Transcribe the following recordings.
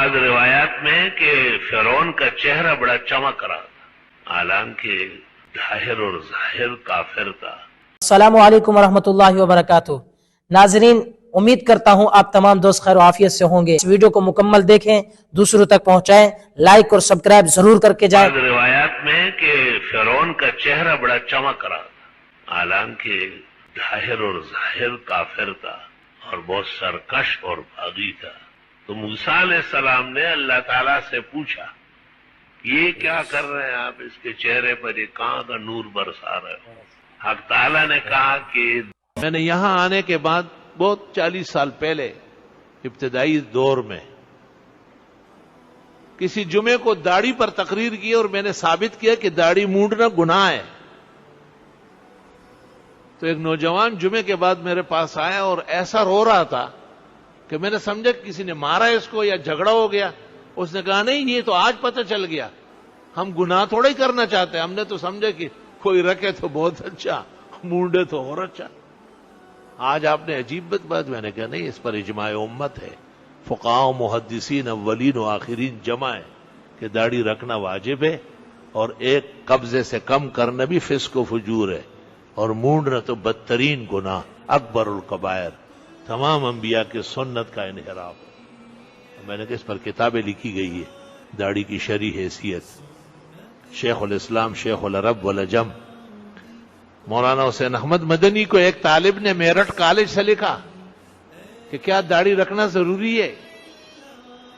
بعض روایات میں کہ فرعون کا چہرہ بڑا چمک رہا تھا، حالانکہ ظاہر اور ظاہر کافر تھا۔ السلام علیکم ورحمۃ اللہ وبرکاتہ۔ ناظرین، امید کرتا ہوں آپ تمام دوست خیر و عافیت سے ہوں گے۔ اس ویڈیو کو مکمل دیکھیں، دوسروں تک پہنچائیں، لائک اور سبسکرائب ضرور کر کے جائیں۔ بعض روایات میں کہ فرعون کا چہرہ بڑا چمک رہا تھا، حالانکہ ظاہر اور ظاہر کافر تھا اور بہت سرکش اور باغی تھا۔ تو موسیٰ علیہ السلام نے اللہ تعالیٰ سے پوچھا، یہ کیا کر رہے ہیں آپ؟ اس کے چہرے پر یہ کہاں کا نور برسا رہے ہو؟ حق تعالیٰ نے کہا کہ میں نے یہاں آنے کے بعد بہت 40 سال پہلے ابتدائی دور میں کسی جمعے کو داڑھی پر تقریر کی اور میں نے ثابت کیا کہ داڑھی مونڈنا گناہ ہے۔ تو ایک نوجوان جمعے کے بعد میرے پاس آیا اور ایسا رو رہا تھا کہ میں نے سمجھا کہ کسی نے مارا اس کو یا جھگڑا ہو گیا۔ اس نے کہا نہیں، یہ تو آج پتہ چل گیا، ہم گناہ تھوڑا ہی کرنا چاہتے، ہم نے تو سمجھا کہ کوئی رکھے تو بہت اچھا، مونڈے تو اور اچھا۔ آج آپ نے عجیب بات، میں نے کہا نہیں، اس پر اجماع امت ہے، فقہاء و محدثین اولین و آخرین جمع ہے کہ داڑھی رکھنا واجب ہے، اور ایک قبضے سے کم کرنا بھی فسق و فجور ہے، اور مونڈنا تو بدترین گناہ، اکبر الکبائر، تمام انبیاء کی سنت کا انحراف ہے۔ میں نے کہا اس پر کتابیں لکھی گئی ہے، داڑھی کی شرعی حیثیت۔ شیخ الاسلام شیخ العرب والعجم مولانا حسین احمد مدنی کو ایک طالب نے میرٹھ کالج سے لکھا کہ کیا داڑھی رکھنا ضروری ہے؟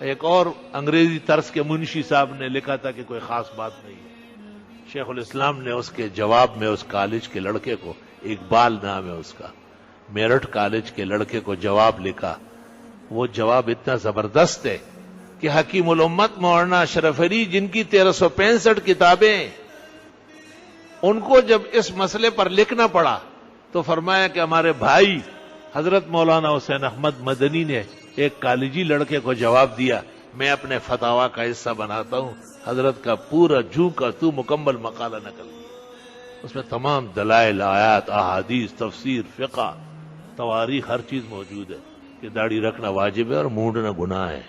ایک اور انگریزی طرز کے منشی صاحب نے لکھا تھا کہ کوئی خاص بات نہیں ہے۔ شیخ الاسلام نے اس کے جواب میں اس کالج کے لڑکے کو، اقبال نام ہے اس کا، میرٹھ کالج کے لڑکے کو جواب لکھا۔ وہ جواب اتنا زبردست ہے کہ حکیم الامت مولانا اشرف علی، جن کی 1365 کتابیں، ان کو جب اس مسئلے پر لکھنا پڑا تو فرمایا کہ ہمارے بھائی حضرت مولانا حسین احمد مدنی نے ایک کالجی لڑکے کو جواب دیا، میں اپنے فتاوی کا حصہ بناتا ہوں، حضرت کا پورا جوں کا تو مکمل مقالہ نقل کیا۔ اس میں تمام دلائل، آیات، احادیث، تفسیر، فقہ، تواریخ، ہر چیز موجود ہے کہ داڑھی رکھنا واجب ہے اور مونڈنا گناہ ہے،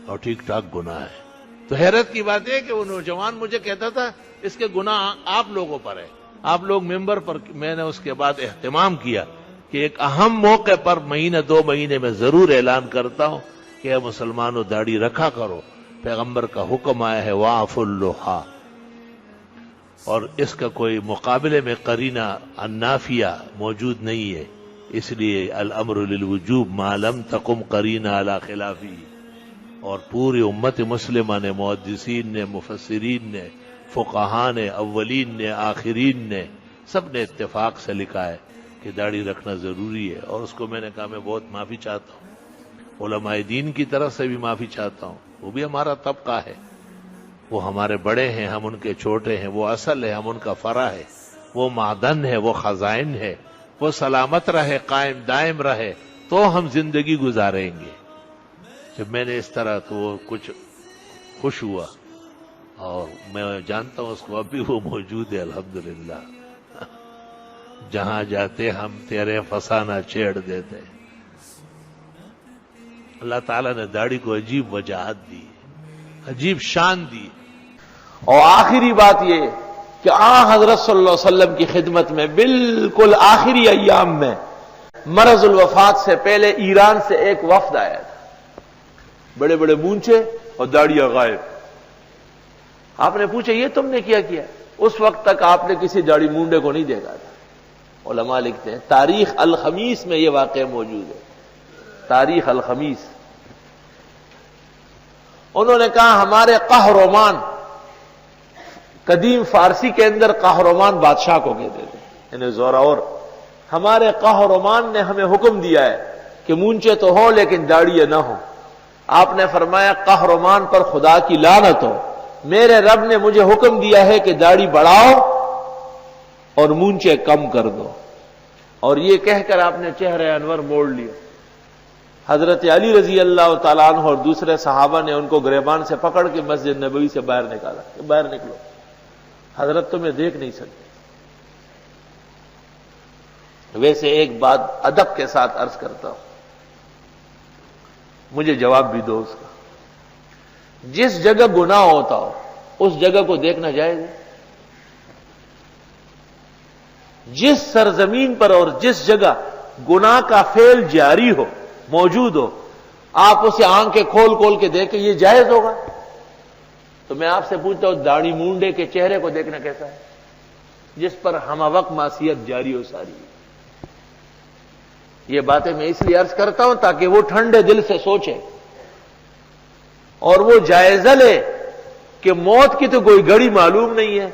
اور ٹھیک ٹھاک گناہ ہے۔ تو حیرت کی بات ہے کہ وہ نوجوان مجھے کہتا تھا اس کے گناہ آپ لوگوں پر ہے، آپ لوگ ممبر پر۔ میں نے اس کے بعد اہتمام کیا کہ ایک اہم موقع پر مہینہ 2 مہینے میں ضرور اعلان کرتا ہوں کہ اے مسلمانوں، داڑھی رکھا کرو، پیغمبر کا حکم آیا ہے وَاعْفُوا اللُّحَىٰ، اور اس کا کوئی مقابلے میں قرینہ النافیہ موجود نہیں ہے، اس لیے الامر للوجوب ما لم تقم قرینہ علی خلافی۔ اور پوری امت مسلمہ نے، محدثین نے، مفسرین نے، فقہاء نے، اولین نے، آخرین نے، سب نے اتفاق سے لکھا ہے کہ داڑھی رکھنا ضروری ہے۔ اور اس کو میں نے کہا میں بہت معافی چاہتا ہوں، علماء دین کی طرف سے بھی معافی چاہتا ہوں، وہ بھی ہمارا طبقہ ہے، وہ ہمارے بڑے ہیں، ہم ان کے چھوٹے ہیں، وہ اصل ہے، ہم ان کا فرع ہے، وہ معدن ہے، وہ خزائن ہے، وہ سلامت رہے، قائم دائم رہے تو ہم زندگی گزاریں گے۔ جب میں نے اس طرح تو وہ کچھ خوش ہوا، اور میں جانتا ہوں اس کو، اب بھی وہ موجود ہے الحمدللہ۔ جہاں جاتے ہم تیرے فسانہ چھیڑ دیتے۔ اللہ تعالیٰ نے داڑھی کو عجیب وجاہت دی، عجیب شان دی۔ اور آخری بات یہ کہ حضرت صلی اللہ علیہ وسلم کی خدمت میں بالکل آخری ایام میں مرض الوفات سے پہلے ایران سے ایک وفد آیا تھا، بڑے بڑے مونچھے اور داڑیاں غائب۔ آپ نے پوچھا یہ تم نے کیا؟ اس وقت تک آپ نے کسی داڑھی مونڈے کو نہیں دیکھا تھا۔ علماء لکھتے ہیں، تاریخ الخمیس میں یہ واقعہ موجود ہے، تاریخ الخمیس۔ انہوں نے کہا ہمارے قہرمان، قدیم فارسی کے اندر قہرمان بادشاہ کو کہتے تھے، یعنی زوراور، ہمارے قہرمان نے ہمیں حکم دیا ہے کہ مونچے تو ہو لیکن داڑھی نہ ہو۔ آپ نے فرمایا قہرمان پر خدا کی لعنت ہو، میرے رب نے مجھے حکم دیا ہے کہ داڑھی بڑھاؤ اور مونچے کم کر دو۔ اور یہ کہہ کر آپ نے چہرہ انور موڑ لیا۔ حضرت علی رضی اللہ تعالیٰ عنہ اور دوسرے صحابہ نے ان کو گریبان سے پکڑ کے مسجد نبوی سے باہر نکالا کہ باہر نکلو، حضرت تمہیں دیکھ نہیں سکتے۔ ویسے ایک بات ادب کے ساتھ عرض کرتا ہوں، مجھے جواب بھی دو اس کا۔ جس جگہ گناہ ہوتا ہو اس جگہ کو دیکھنا جائز ہے؟ جس سرزمین پر اور جس جگہ گناہ کا فعل جاری ہو، موجود ہو، آپ اسے آنکھیں کھول کھول کے دیکھیں، یہ جائز ہوگا؟ تو میں آپ سے پوچھتا ہوں، داڑھی مونڈے کے چہرے کو دیکھنا کیسا ہے جس پر ہم وقت معصیت جاری ہو ساری؟ یہ باتیں میں اس لیے عرض کرتا ہوں تاکہ وہ ٹھنڈے دل سے سوچے اور وہ جائزہ لے کہ موت کی تو کوئی گھڑی معلوم نہیں ہے،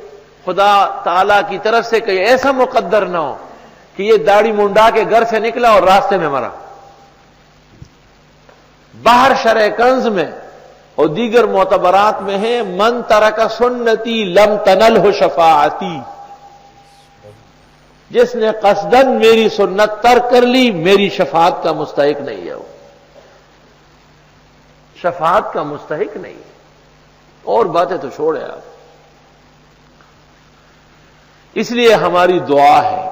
خدا تعالی کی طرف سے کہیں ایسا مقدر نہ ہو کہ یہ داڑھی منڈا کے گھر سے نکلا اور راستے میں مرا۔ باہر شرح کنز میں اور دیگر معتبرات میں ہے، من ترک سنتی لم تنلہ شفاعتی، جس نے قصدن میری سنت ترک کر لی میری شفاعت کا مستحق نہیں ہے، وہ شفاعت کا مستحق نہیں ہے۔ اور باتیں تو چھوڑے آپ، اس لیے ہماری دعا ہے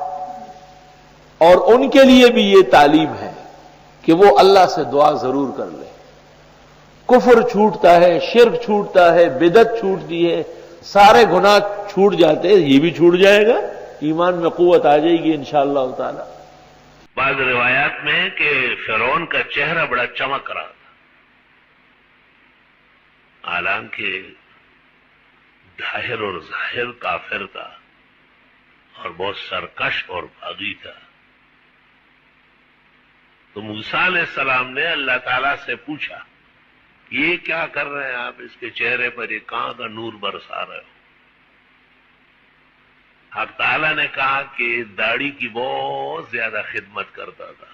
اور ان کے لیے بھی یہ تعلیم ہے کہ وہ اللہ سے دعا ضرور کر لیں۔ کفر چھوٹتا ہے، شرک چھوٹتا ہے، بدعت چھوٹتی ہے، سارے گناہ چھوٹ جاتے ہیں، یہ بھی چھوٹ جائے گا، ایمان میں قوت آ جائے گی انشاءاللہ تعالی۔ بعض روایات میں کہ فرعون کا چہرہ بڑا چمک رہا تھا، حالانکہ ظاہر اور ظاہر کافر تھا اور بہت سرکش اور باغی تھا۔ تو موسیٰ علیہ السلام نے اللہ تعالیٰ سے پوچھا، یہ کیا کر رہے ہیں آپ؟ اس کے چہرے پر یہ کہاں کا نور برسا رہے ہو؟ حق تعالیٰ نے کہا کہ داڑھی کی بہت زیادہ خدمت کرتا تھا۔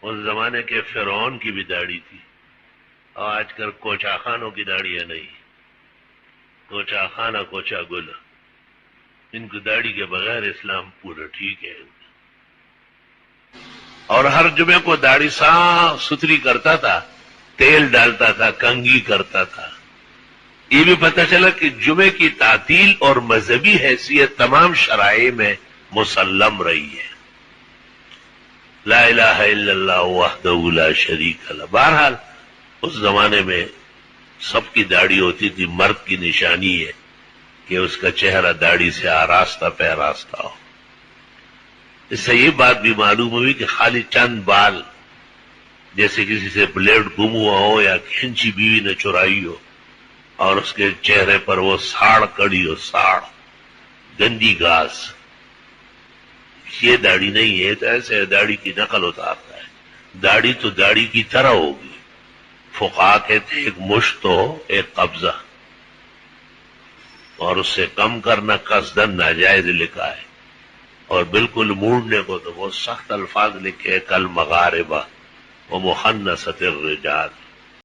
اس زمانے کے فرعون کی بھی داڑھی تھی، اور آج کل کوچا خانوں کی داڑھی ہے نہیں، کوچا خانہ کوچا گل، ان کو داڑھی کے بغیر اسلام پورا ٹھیک ہے۔ اور ہر جمعے کو داڑھی صاف ستھری کرتا تھا، تیل ڈالتا تھا، کنگھی کرتا تھا۔ یہ بھی پتہ چلا کہ جمعے کی تعطیل اور مذہبی حیثیت تمام شرائع میں مسلم رہی ہے۔ لا الہ الا اللہ وحدہ لا شریک لہ۔ بہرحال اس زمانے میں سب کی داڑھی ہوتی تھی، مرد کی نشانی ہے کہ اس کا چہرہ داڑھی سے آراستہ پیراستہ ہو۔ اس سے یہ بات بھی معلوم ہوئی کہ خالی چند بال، جیسے کسی سے بلیڈ گم ہوا ہو یا کھینچی بیوی نے چرائی ہو اور اس کے چہرے پر وہ ساڑ کڑی ہو، ساڑ گندی گھاس، یہ داڑھی نہیں ہے، تو ایسے داڑھی کی نقل اتارتا ہے۔ داڑھی تو داڑھی کی طرح ہوگی۔ فقہا کہتے ایک مشت ہو، ایک قبضہ، اور اس سے کم کرنا قصدن ناجائز لکھا ہے، اور بالکل موڑنے کو تو بہت سخت الفاظ لکھے، کل مغاربہ و مخنثۃ الرجال۔